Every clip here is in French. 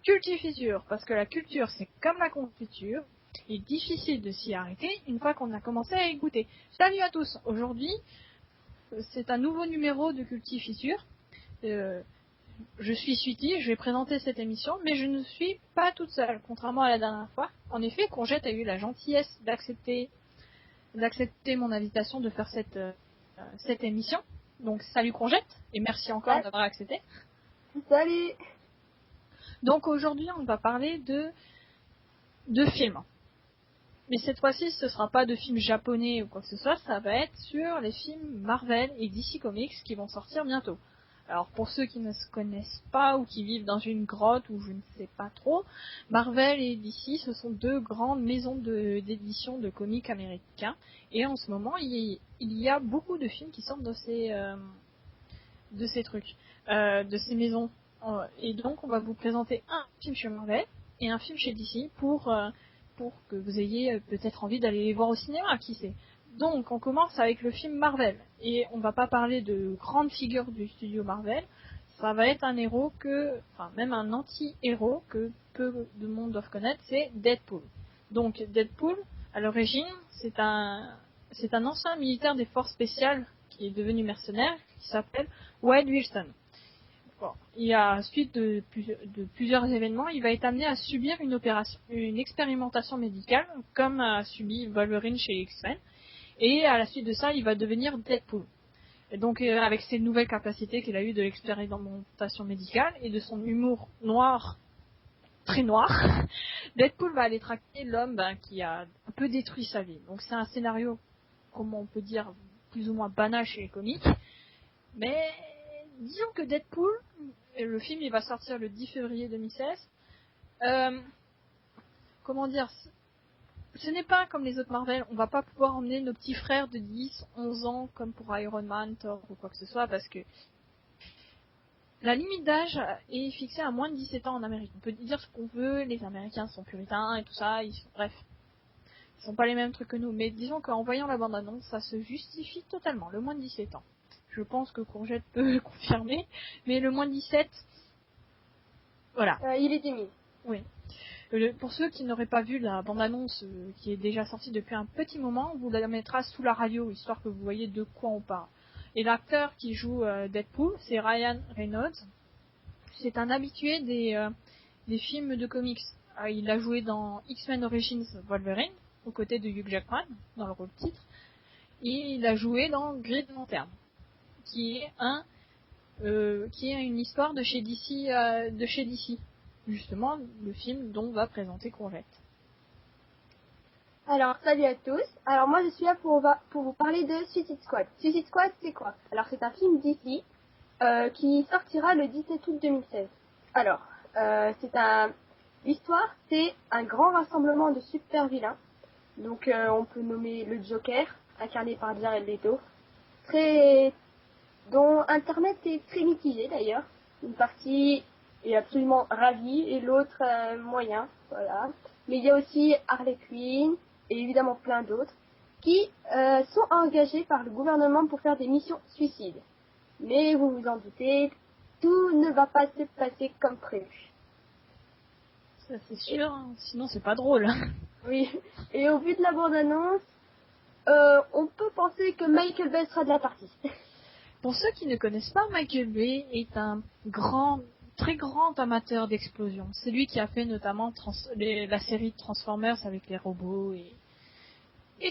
cultifiture, parce que la culture c'est comme la confiture, il est difficile de s'y arrêter une fois qu'on a commencé à y goûter. Salut à tous, aujourd'hui c'est un nouveau numéro de cultifiture. Je suis Sweetie, je vais présenter cette émission, mais je ne suis pas toute seule, contrairement à la dernière fois. En effet, Courgette a eu la gentillesse d'accepter mon invitation de faire cette émission. Donc salut Courgette, et merci encore d'avoir accepté. Salut. Donc aujourd'hui on va parler de films. Mais cette fois-ci ce sera pas de films japonais ou quoi que ce soit, ça va être sur les films Marvel et DC Comics qui vont sortir bientôt. Alors pour ceux qui ne se connaissent pas ou qui vivent dans une grotte ou je ne sais pas trop, Marvel et DC ce sont deux grandes maisons d'édition de comics américains. Et en ce moment il y a beaucoup de films qui sortent de ces trucs, de ces maisons. Et donc on va vous présenter un film chez Marvel et un film chez DC pour que vous ayez peut-être envie d'aller les voir au cinéma, qui sait. Donc on commence avec le film Marvel, et on va pas parler de grandes figures du studio Marvel, ça va être un héros même un anti-héros que peu de monde doivent connaître, c'est Deadpool. Donc Deadpool, à l'origine, c'est un ancien militaire des forces spéciales qui est devenu mercenaire, qui s'appelle Wade Wilson. Et à suite de plusieurs événements, il va être amené à subir une expérimentation médicale, comme a subi Wolverine chez X-Men. Et à la suite de ça, il va devenir Deadpool. Et donc, avec ses nouvelles capacités qu'il a eues de l'expérimentation médicale et de son humour noir, très noir, Deadpool va aller traquer l'homme qui a un peu détruit sa vie. Donc c'est un scénario, comment on peut dire, plus ou moins banal chez les comics. Mais disons que Deadpool, le film il va sortir le 10 février 2016. Comment dire, ce n'est pas comme les autres Marvel, on va pas pouvoir emmener nos petits frères de 10, 11 ans comme pour Iron Man, Thor ou quoi que ce soit, parce que la limite d'âge est fixée à moins de 17 ans en Amérique. On peut dire ce qu'on veut, les Américains sont puritains et tout ça, bref, ils sont pas les mêmes trucs que nous, mais disons qu'en voyant la bande-annonce, ça se justifie totalement, le moins de 17 ans. Je pense que Courgette peut le confirmer, mais le moins de 17, voilà. Il est timide. Oui. Pour ceux qui n'auraient pas vu la bande-annonce qui est déjà sortie depuis un petit moment, on vous la mettra sous la radio, histoire que vous voyez de quoi on parle. Et l'acteur qui joue Deadpool, c'est Ryan Reynolds. C'est un habitué des films de comics. Il a joué dans X-Men Origins Wolverine, aux côtés de Hugh Jackman, dans le rôle titre. Et il a joué dans Green Lantern, qui est une histoire de chez DC, justement le film dont va présenter Courgette. Alors salut à tous. Alors moi je suis là pour vous parler de Suicide Squad. Suicide Squad c'est quoi? Alors c'est un film DC qui sortira le 17 août 2016. Alors l'histoire c'est un grand rassemblement de super vilains. Donc on peut nommer le Joker, incarné par Jared Leto, dont Internet est très mitigé d'ailleurs. Une partie est absolument ravie et l'autre moyen, voilà. Mais il y a aussi Harley Quinn et évidemment plein d'autres qui sont engagés par le gouvernement pour faire des missions suicides. Mais vous vous en doutez, tout ne va pas se passer comme prévu. Ça c'est sûr, sinon c'est pas drôle. Oui, et au vu de la bande-annonce, on peut penser que Michael Bay sera de la partie. Pour ceux qui ne connaissent pas, Michael Bay est un très grand amateur d'explosions. C'est lui qui a fait notamment la série de Transformers avec les robots et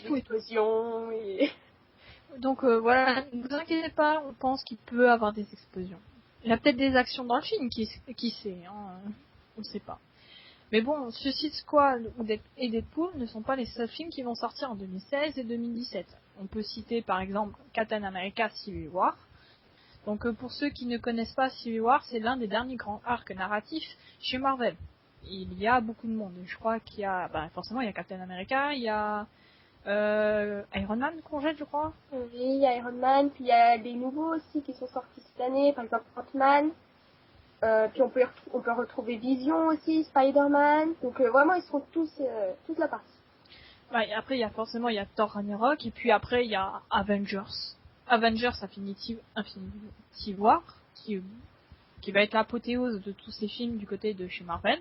tout. Explosions et... Donc voilà, ne vous inquiétez pas, on pense qu'il peut avoir des explosions. Il y a peut-être des actions dans le film, qui sait, on ne sait pas. Mais bon, Suicide Squad et Deadpool ne sont pas les seuls films qui vont sortir en 2016 et 2017. On peut citer par exemple Captain America Civil War. Donc pour ceux qui ne connaissent pas Civil War, c'est l'un des derniers grands arcs narratifs chez Marvel. Il y a beaucoup de monde. Je crois qu'il y a, forcément il y a Captain America, il y a Iron Man, Courgette, je crois. Oui, il y a Iron Man, puis il y a des nouveaux aussi qui sont sortis cette année, par exemple Ant-Man. Puis on peut retrouver Vision aussi, Spider-Man. Donc vraiment ils sont tous toute la partie. Ouais, après il y a Thor Ragnarok, et puis après il y a Avengers Infinity War, qui qui va être l'apothéose de tous ces films du côté de chez Marvel.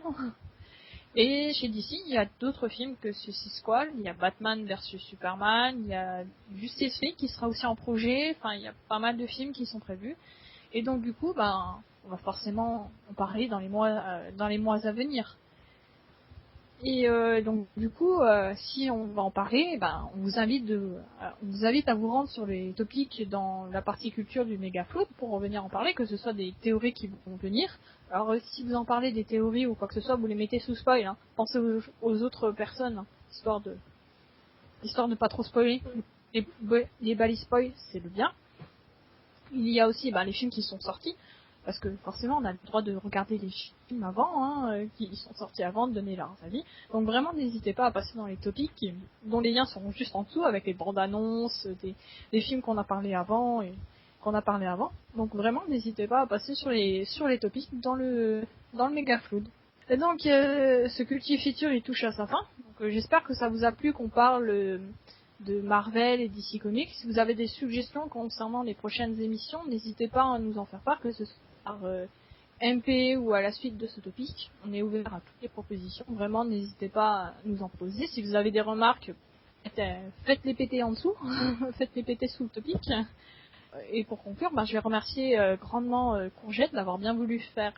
Et chez DC, il y a d'autres films que Suicide Squad, il y a Batman versus Superman, il y a Justice League qui sera aussi en projet, enfin il y a pas mal de films qui sont prévus. Et donc du coup, on va forcément en parler dans les mois à venir. Et donc du coup, si on va en parler, on vous invite à vous rendre sur les topics dans la partie culture du Méga Flood pour revenir en parler, que ce soit des théories qui vont venir. Alors si vous en parlez des théories ou quoi que ce soit, vous les mettez sous spoil. Hein. Pensez aux autres personnes, hein, histoire de pas trop spoiler. Les balises spoil, c'est le bien. Il y a aussi les films qui sont sortis. Parce que forcément, on a le droit de regarder les films avant, qui sont sortis avant, de donner leurs avis. Donc vraiment, n'hésitez pas à passer dans les topics, dont les liens seront juste en dessous, avec les bandes annonces, des films qu'on a parlé avant. Donc vraiment, n'hésitez pas à passer sur les topics dans le Méga Flood. Et donc, ce Cultive Feature, il touche à sa fin. Donc j'espère que ça vous a plu qu'on parle de Marvel et DC Comics. Si vous avez des suggestions concernant les prochaines émissions, n'hésitez pas à nous en faire part, que ce soit par MP ou à la suite de ce topic. On est ouvert à toutes les propositions. Vraiment, n'hésitez pas à nous en proposer. Si vous avez des remarques, faites-les péter en dessous. Faites-les péter sous le topic. Et pour conclure, je vais remercier grandement Courgette d'avoir bien voulu faire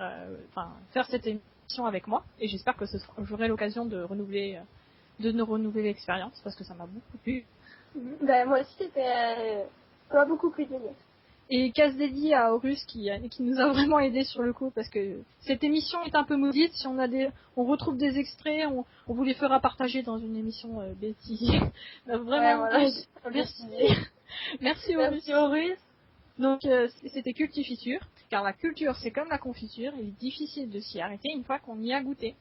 cette émission avec moi. Et j'espère que j'aurai l'occasion de renouveler l'expérience, parce que ça m'a beaucoup plu. Moi aussi, ça m'a beaucoup plu de venir. Et casse dédié à Horus qui nous a vraiment aidé sur le coup, parce que cette émission est un peu maudite. Si on retrouve des extraits, on vous les fera partager dans une émission Betty. Vraiment, merci. Merci Horus. Donc c'était Cultifiture, car la culture c'est comme la confiture, il est difficile de s'y arrêter une fois qu'on y a goûté.